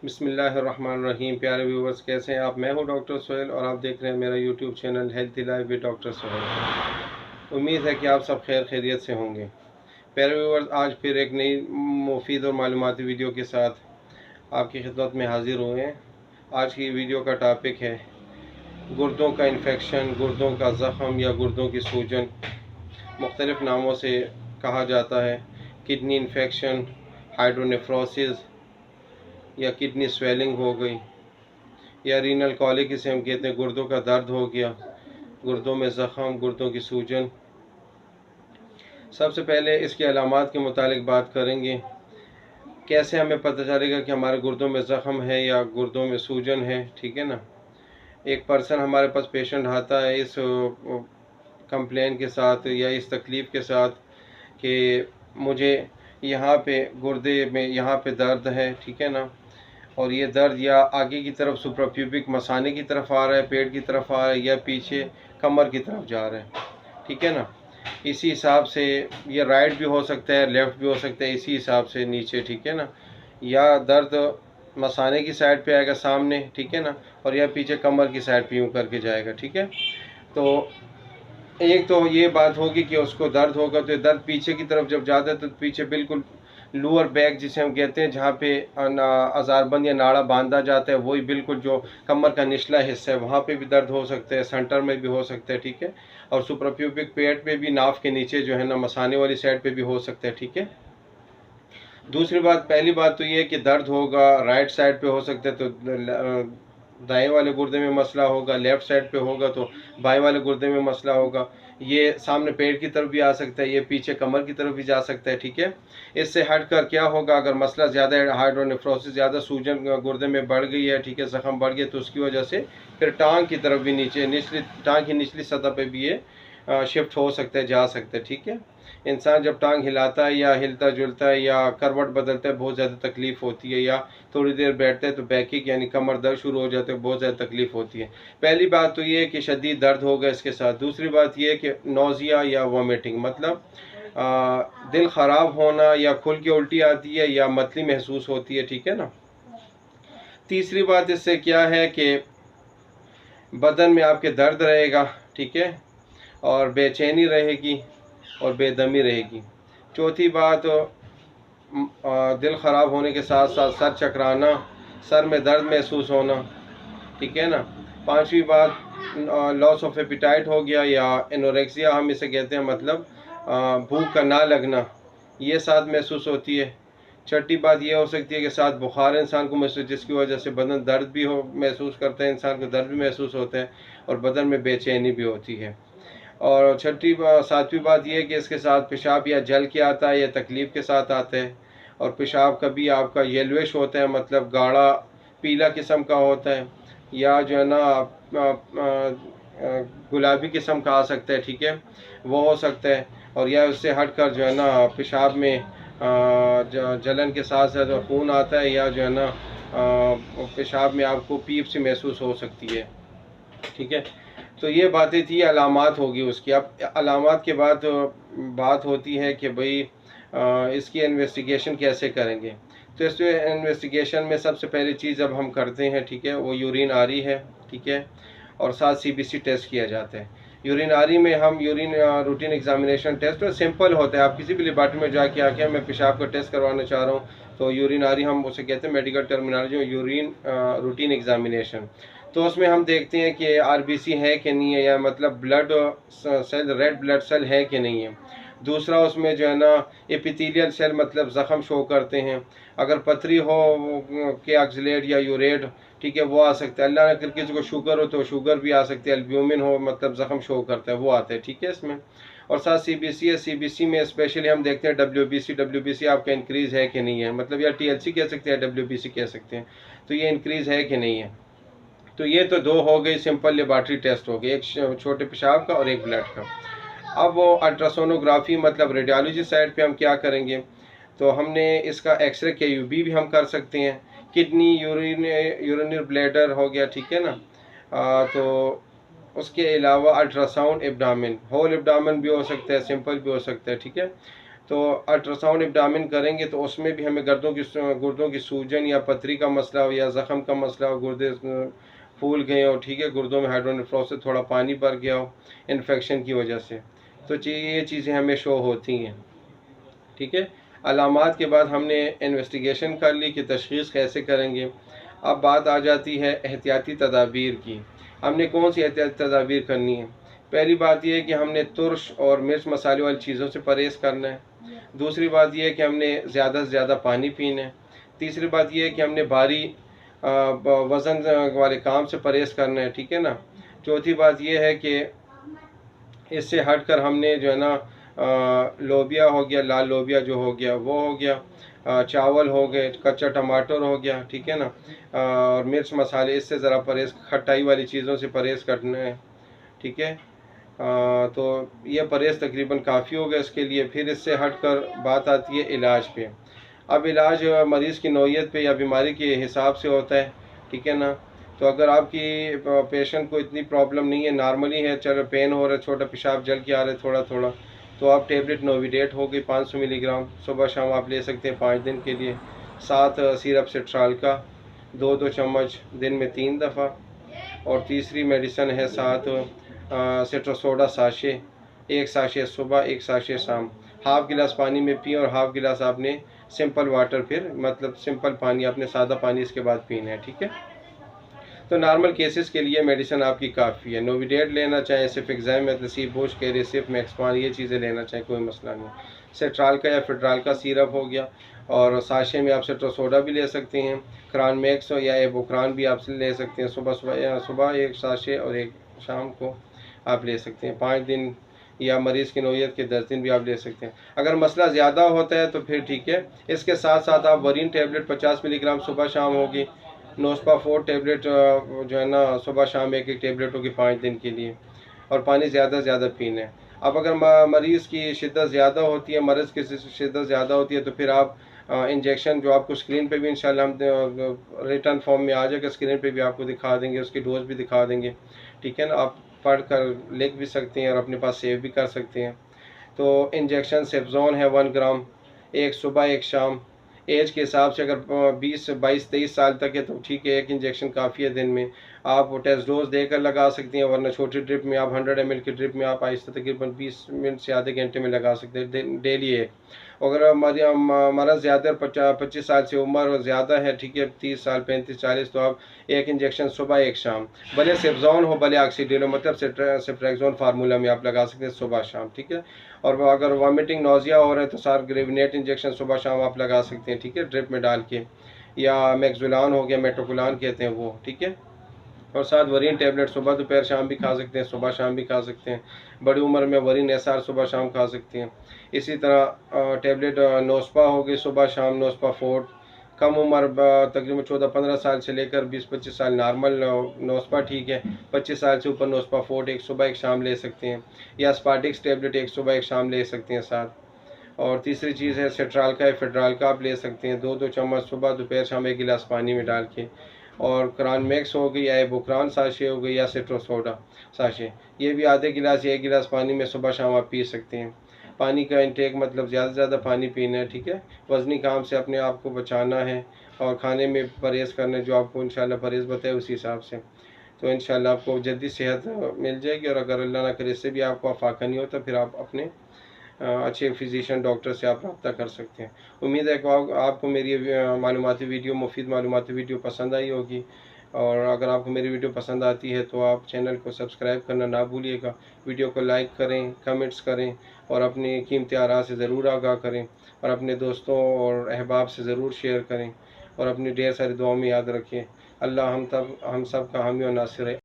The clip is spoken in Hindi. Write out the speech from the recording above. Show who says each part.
Speaker 1: बिस्मिल्लाहिर्रहमानिर्रहीम। प्यारे व्यूवर्स, कैसे हैं आप? मैं हूं डॉक्टर सोहेल और आप देख रहे हैं मेरा YouTube channel healthy life with doctor Sohail. उम्मीद है कि आप सब खैर खैरियत से होंगे। प्यारे व्यूवर्स, आज फिर एक नई मुफीद और मालूमाती वीडियो के साथ आपकी खिदमत में हाजिर हुए हैं। आज की वीडियो का टॉपिक है गुर्दों का इन्फेक्शन, गुर्दों का ज़ख़म या गुर्दों की सूजन। मुख्तलिफ़ नामों से कहा जाता है। किडनी इन्फेक्शन, हाइड्रोनेफ्रोसिस या किडनी स्वेलिंग हो गई, या रीनल कॉलिक इसे हम कहते हैं, गुर्दों का दर्द हो गया, गुर्दों में ज़ख़म, गुर्दों की सूजन। सबसे पहले इसके अलामात के मुतालिक बात करेंगे। कैसे हमें पता चलेगा कि हमारे गुर्दों में ज़ख़म है या गुर्दों में सूजन है? ठीक है ना। एक पर्सन हमारे पास पेशेंट आता है इस कंप्लेन के साथ या इस तकलीफ़ के साथ कि मुझे यहाँ पे गुर्दे में यहाँ पे दर्द है, ठीक है ना, और ये दर्द या आगे की तरफ सुप्राप्यूबिक मसाने की तरफ आ रहा है, पेट की तरफ आ रहा है, या पीछे कमर की तरफ जा रहा है, ठीक है ना। इसी हिसाब से ये राइट भी हो सकता है, लेफ़्ट भी हो सकता है, इसी हिसाब से नीचे, ठीक है ना। या दर्द मसाने की साइड पे आएगा सामने, ठीक है ना, और या पीछे कमर की साइड पे यूँ करके जाएगा, ठीक है। तो एक तो ये बात होगी कि उसको दर्द होगा, तो दर्द पीछे की तरफ जब जाता है तो पीछे बिल्कुल लोअर बैक जिसे हम कहते हैं, जहाँ पे अज़ारबंद या नाड़ा बांधा जाता है, वही बिल्कुल जो कमर का निचला हिस्सा है वहाँ पे भी दर्द हो सकता है, सेंटर में भी हो सकता है, ठीक है। और सुप्राप्यूबिक पेट पे भी, नाफ के नीचे जो है ना, मसाने वाली साइड पे भी हो सकता है, ठीक है। दूसरी बात, पहली बात तो ये है कि दर्द होगा राइट साइड पे हो सकता है, तो दाएं वाले गुर्दे में मसला होगा, लेफ़्ट साइड पे होगा तो बाएं वाले गुर्दे में मसला होगा। ये सामने पेट की तरफ भी आ सकता है, ये पीछे कमर की तरफ भी जा सकता है, ठीक है। इससे हट कर क्या होगा, अगर मसला ज़्यादा है, हाइड्रोनेफ्रोसिस ज़्यादा, सूजन गुर्दे में बढ़ गई है, ठीक है, ज़ख़म बढ़ गया, तो उसकी वजह से फिर टांग की तरफ भी, नीचे निचली टांग की निचली सतह पर भी ये शिफ्ट हो सकता है, जा सकता है, ठीक है। इंसान जब टांग हिलाता है या हिलता जुलता है या करवट बदलता है, बहुत ज़्यादा तकलीफ़ होती है, या थोड़ी देर बैठता है तो बैकिक यानी कमर दर्द शुरू हो जाता है, बहुत ज़्यादा तकलीफ़ होती है। पहली बात तो ये है कि शदीद दर्द होगा इसके साथ। दूसरी बात ये है कि नौज़िया या वॉमिटिंग, मतलब दिल ख़राब होना, या खुल के उल्टी आती है, या मतली महसूस होती है, ठीक है ना। तीसरी बात इससे क्या है कि बदन में आपके दर्द रहेगा, ठीक है, और बेचैनी रहेगी और बेदमी रहेगी। चौथी बात, दिल ख़राब होने के साथ साथ सर चकराना, सर में दर्द महसूस होना, ठीक है ना। पांचवी बात, लॉस ऑफ एपिटाइट हो गया या एनोरेक्सिया हम इसे कहते हैं, मतलब भूख का ना लगना, ये साथ महसूस होती है। छठी बात ये हो सकती है कि साथ बुखार इंसान को महसूस, जिसकी वजह से बदन दर्द भी हो महसूस करता है, इंसान को दर्द भी महसूस होता है और बदन में बेचैनी भी होती है। और सातवीं बात यह है कि इसके साथ पेशाब या जल के आता है या तकलीफ़ के साथ आता है। और पेशाब कभी आपका येलोइश होता है, मतलब गाढ़ा पीला किस्म का होता है, या जो है ना गुलाबी किस्म का आ सकता है, ठीक है, वो हो सकता है। और या उससे हट कर जो है ना पेशाब में जलन के साथ साथ खून आता है, या जो है ना पेशाब में आपको पीप सी महसूस हो सकती है, ठीक है। तो ये बातें थी, अलामात होगी उसकी। अब अलामात के बाद बात होती है कि भाई इसकी इन्वेस्टिगेशन कैसे करेंगे। तो इस इन्वेस्टिगेशन में सबसे पहली चीज़ अब हम करते हैं, ठीक है, वो यूरिन आरी है, ठीक है, और साथ सीबीसी टेस्ट किया जाता है। यूरिन आरी में हम यूरिन रूटीन एग्जामिनेशन टेस्ट, और सिंपल होता है, आप किसी भी लेबॉरेटरी में जाके आके मैं पेशाब का टेस्ट करवाना चाह रहा हूँ, तो यूरिन आरी हम उसे कहते हैं, मेडिकल टर्मिनोलॉजी में यूरिन रूटीन एग्जामिनेशन। तो उसमें हम देखते हैं कि आरबीसी है कि नहीं है, या मतलब blood cell, red blood cell है कि नहीं है। दूसरा, उसमें जो है ना एपिथेलियल सेल, मतलब ज़ख़म शो करते हैं। अगर पथरी हो के ऑक्सलेट या यूरेट, ठीक है, वो आ सकता है। अल्लाह न करे किसी को शुगर हो तो शुगर भी आ सकती है। एल्ब्यूमिन हो, मतलब ज़ख़म शो करता है, वो आता है, ठीक है इसमें। और साथ सीबीसी है। सीबीसी में स्पेशली हम देखते हैं डब्ल्यूबीसी। डब्ल्यूबीसी आपका इंक्रीज़ है कि नहीं है, मतलब या टीएलसी कह सकते हैं, डब्ल्यूबीसी कह सकते हैं, तो ये इंक्रीज़ है कि नहीं है। तो ये तो दो हो गई सिंपल लेबॉरेटरी टेस्ट हो गए, एक छोटे पेशाब का और एक ब्लड का। अब वो अल्ट्रासोनोग्राफी, मतलब रेडियोलॉजी साइड पे हम क्या करेंगे, तो हमने इसका एक्सरे केयूबी भी हम कर सकते हैं। किडनी, यूरिनरी ब्लैडर हो गया, ठीक है ना। तो उसके अलावा अल्ट्रासाउंड एब्डामिन, होल एब्डामिन भी हो सकता है, सिंपल भी हो सकता है, ठीक है। तो अल्ट्रासाउंड एब्डामिन करेंगे तो उसमें भी हमें गुर्दों की सूजन या पथरी का मसला हो या ज़ख़म का मसला हो, गुर्दे फूल गए हो, ठीक है, गुर्दों में हाइड्रोनेफ्रोसिस, थोड़ा पानी भर गया हो इन्फेक्शन की वजह से, तो ये चीज़ें हमें शो होती हैं, ठीक है। अलामात के बाद हमने इन्वेस्टिगेशन कर ली कि तशख़ीस कैसे करेंगे। अब बात आ जाती है एहतियाती तदाबीर की। हमने कौन सी एहतियाती तदाबीर करनी है? पहली बात यह है कि हमने तुर्श और मिर्च मसाले वाली चीज़ों से परहेज़ करना है। दूसरी बात यह है कि हमने ज़्यादा से ज़्यादा पानी पीना है। तीसरी बात यह है कि हमने भारी वज़न वाले काम से परहेज़ करना है, ठीक है ना। चौथी बात यह है कि इससे हट कर हमने जो है ना लोबिया हो गया, लाल लोबिया जो हो गया वो हो गया, चावल हो गए, कच्चा टमाटर हो गया, ठीक है ना, और मिर्च मसाले, इससे ज़रा परहेज़, खटाई वाली चीज़ों से परहेज़ करना है, ठीक है। तो ये परहेज़ तकरीबन काफ़ी हो गया इसके लिए। फिर इससे हट कर बात आती है इलाज पे। अब इलाज मरीज़ की नौइयत पे या बीमारी के हिसाब से होता है, ठीक है ना। तो अगर आपकी पेशेंट को इतनी प्रॉब्लम नहीं है, नॉर्मली है, चलो पेन हो रहा है, छोटा पेशाब जल के आ रहा है थोड़ा थोड़ा, तो आप टेबलेट नोविडेट हो गई 500 मिलीग्राम सुबह शाम आप ले सकते हैं 5 दिन के लिए। साथ सिरप सिट्राल का 2-2 चम्मच दिन में 3 दफ़ा। और तीसरी मेडिसिन है साथ सिट्रोसोडा साशे, 1 साशे सुबह 1 साशे शाम। हाफ़ गिलास पानी में पिए और हाफ़ गिलास आपने सिंपल वाटर, फिर मतलब सिंपल पानी, आपने सादा पानी इसके बाद पीना है, ठीक है। तो नॉर्मल केसेस के लिए मेडिसिन आपकी काफ़ी है। नोविडेट लेना चाहें, सिफिक्ज़ाइम, मेथ्लसीब, बुश, केरेसिप, मैक्सपान, ये चीज़ें लेना चाहें, कोई मसला नहीं। सेट्राल का या फिट्राल का सिरप हो गया, और साशे में आप सिट्रोसोडा भी ले सकते हैं, क्रानमैक्स या एबोक्रान भी आप ले सकते हैं। सुबह 1 साशे और 1 शाम को आप ले सकते हैं 5 दिन, या मरीज़ की नौइयत के 10 दिन भी आप ले सकते हैं। अगर मसला ज़्यादा होता है तो फिर ठीक है, इसके साथ साथ आप वरीन टेबलेट 50 मिलीग्राम सुबह शाम होगी, नोस्पा 4 टेबलेट जो है ना सुबह शाम 1-1 टेबलेट होगी 5 दिन के लिए, और पानी ज़्यादा से ज़्यादा पीना है। अब अगर मरीज़ की शिद्दत ज़्यादा होती है, मर्ज़ की शिद्दत ज़्यादा होती है, तो फिर आप इंजेक्शन जो आपको स्क्रीन पे भी इंशाल्लाह हम रिटर्न फॉर्म में आ जाएगा, स्क्रीन पे भी आपको दिखा देंगे, उसकी डोज भी दिखा देंगे, ठीक है ना। आप पढ़ कर लिख भी सकते हैं और अपने पास सेव भी कर सकते हैं। तो इंजेक्शन सेफ्जोन है 1 ग्राम, 1 सुबह 1 शाम। एज के हिसाब से अगर 20, 22, 23 साल तक है तो ठीक है, 1 इंजेक्शन काफ़ी है दिन में। आप टेस्ट डोज देकर लगा सकते हैं, वरना छोटी ड्रिप में आप 100 ml की ड्रिप में आप आहिस्ता तकरीबन 20 मिनट से आधे घंटे में लगा सकते हैं डेली एक। अगर मर्ज़ ज़्यादा 25 साल से उम्र ज़्यादा है, ठीक है, 30 साल, 35, 40, तो आप 1 इंजेक्शन सुबह 1 शाम, भले सेफ्जोन हो भले ऑक्सीडिल हो, मतलब सिफ्रेक्जोन फार्मूला में आप लगा सकते हैं सुबह शाम, ठीक है। और अगर वॉमिटिंग नोजिया हो रहा है तो सार ग्रेविनेट इंजेक्शन सुबह शाम आप लगा सकते हैं, ठीक है, ड्रिप में डाल के, या मैक्सुलान हो गया, मेट्रोकुलान कहते हैं वो, ठीक है। और साथ वरीन टेबलेट सुबह दोपहर शाम भी खा सकते हैं, सुबह शाम भी खा सकते हैं। बड़ी उम्र में वरीन एसआर सुबह शाम खा सकते हैं। इसी तरह टेबलेट नोस्पा हो गई सुबह शाम, नोस्पा 4। कम उम्र तकरीबन 14-15 साल से लेकर 20-25 साल नॉर्मल नोस्पा ठीक है। 25 साल से ऊपर नोस्पा 4 एक सुबह 1 शाम ले सकते हैं, या स्पार्टिक्स टेबलेट 1 सुबह 1 शाम ले सकते हैं साथ। और तीसरी चीज़ है सेट्राल का या फेड्राल का आप ले सकते हैं, 2-2 चम्मच सुबह दोपहर शाम 1 गिलास पानी में डाल के। और क्रानमैक्स हो गई या एबोक्रान साशे हो गई या सिट्रोसोडा साशे, ये भी आधे गिलास या 1 गिलास पानी में सुबह शाम आप पी सकते हैं। पानी का इंटेक मतलब ज़्यादा से ज़्यादा पानी पीना है, ठीक है। वज़नी काम से अपने आप को बचाना है, और खाने में परहेज़ करना है, जो आपको इंशाल्लाह परहेज़ बताए उसी हिसाब से, तो इंशाल्लाह आपको जल्दी सेहत मिल जाएगी। और अगर अल्लाह ना करे इससे भी आपको आफाका नहीं होता, फिर आप अपने अच्छे फिजिशियन डॉक्टर से आप रब्ता कर सकते हैं। उम्मीद है कि आपको मेरी मालूमाती वीडियो, मुफीद मालूमाती वीडियो पसंद आई होगी। और अगर आपको मेरी वीडियो पसंद आती है तो आप चैनल को सब्सक्राइब करना ना भूलिएगा, वीडियो को लाइक करें, कमेंट्स करें, और अपनी कीमती आरा से ज़रूर आगाह करें, और अपने दोस्तों और अहबाब से ज़रूर शेयर करें, और अपनी ढेर सारी दुआओं में याद रखें। अल्लाह हम सब का हामी और नासिर है।